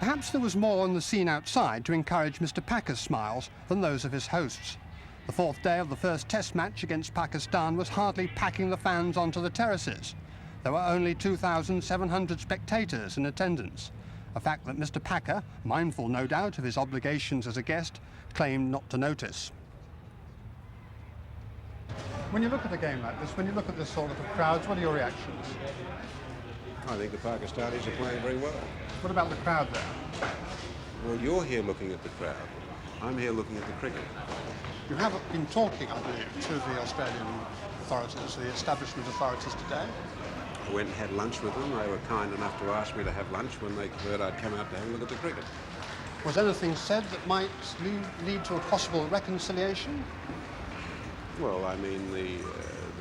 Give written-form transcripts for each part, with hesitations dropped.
Perhaps there was more on the scene outside to encourage Mr. Packer's smiles than those of his hosts. The fourth day of the first Test match against Pakistan was hardly packing the fans onto the terraces. There were only 2,700 spectators in attendance, a fact that Mr. Packer, mindful no doubt of his obligations as a guest, claimed not to notice. When you look at a game like this, when you look at this sort of crowds, what are your reactions? I think the Pakistanis are playing very well. What about the crowd there? Well, you're here looking at the crowd. I'm here looking at the cricket. You have been talking, I believe, to the Australian authorities, the establishment authorities today. I went and had lunch with them. They were kind enough to ask me to have lunch when they heard I'd come out to have a look at the cricket. Was anything said that might lead to a possible reconciliation? Well, I mean, the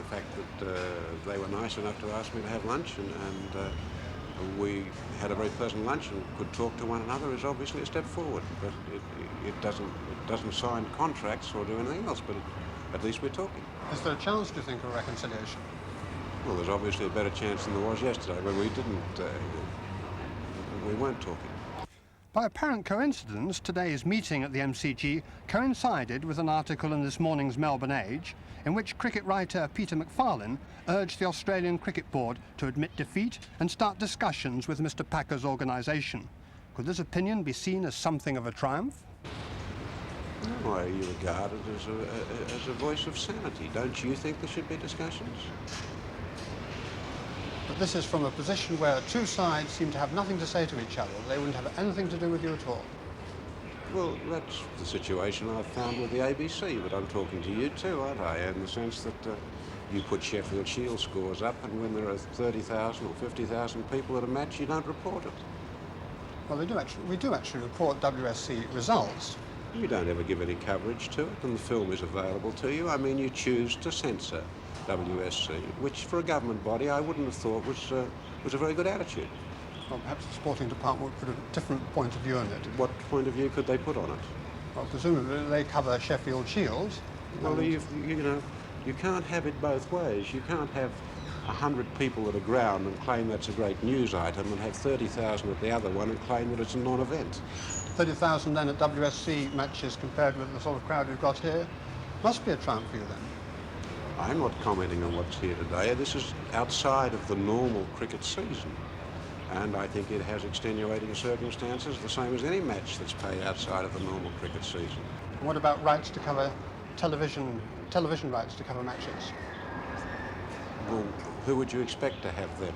fact that they were nice enough to ask me to have lunch and we had a very pleasant lunch and could talk to one another is obviously a step forward. But it doesn't sign contracts or do anything else, but at least we're talking. Is there a chance, do you think, of reconciliation? Well, there's obviously a better chance than there was yesterday when we weren't talking. By apparent coincidence, today's meeting at the MCG coincided with an article in this morning's Melbourne Age in which cricket writer Peter McFarlane urged the Australian Cricket Board to admit defeat and start discussions with Mr. Packer's organisation. Could this opinion be seen as something of a triumph? No, you regard it as a voice of sanity. Don't you think there should be discussions? But this is from a position where two sides seem to have nothing to say to each other. They wouldn't have anything to do with you at all. Well, that's the situation I've found with the ABC, but I'm talking to you too, aren't I? In the sense that you put Sheffield Shield scores up, and when there are 30,000 or 50,000 people at a match, you don't report it. Well, we do actually report WSC results. You don't ever give any coverage to it, and the film is available to you. I mean, you choose to censor WSC, which for a government body I wouldn't have thought was a very good attitude. Well, perhaps the sporting department would put a different point of view on it. What point of view could they put on it? Well, presumably they cover Sheffield Shield. Well, you know, you can't have it both ways. You can't have 100 people at a ground and claim that's a great news item and have 30,000 at the other one and claim that it's a non-event. 30,000 then at WSC matches compared with the sort of crowd you've got here must be a triumph for you then. I'm not commenting on what's here today. This is outside of the normal cricket season. And I think it has extenuating circumstances, the same as any match that's played outside of the normal cricket season. And what about rights to cover television rights to cover matches? Well, who would you expect to have them?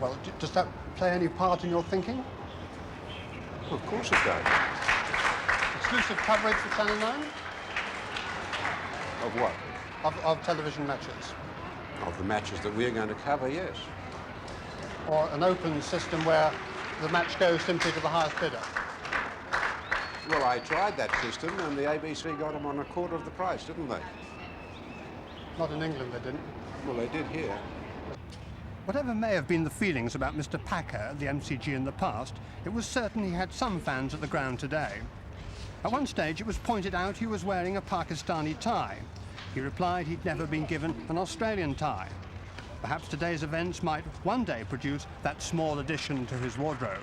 Well, does that play any part in your thinking? Well, of course it does. Exclusive coverage for Channel 9? Of what? Of television matches. Of the matches that we're going to cover, yes. Or an open system where the match goes simply to the highest bidder? Well, I tried that system and the ABC got them on a quarter of the price, didn't they? Not in England, they didn't. Well, they did here. Whatever may have been the feelings about Mr. Packer at the MCG in the past, it was certain he had some fans at the ground today. At one stage, it was pointed out he was wearing a Pakistani tie. He replied he'd never been given an Australian tie. Perhaps today's events might one day produce that small addition to his wardrobe.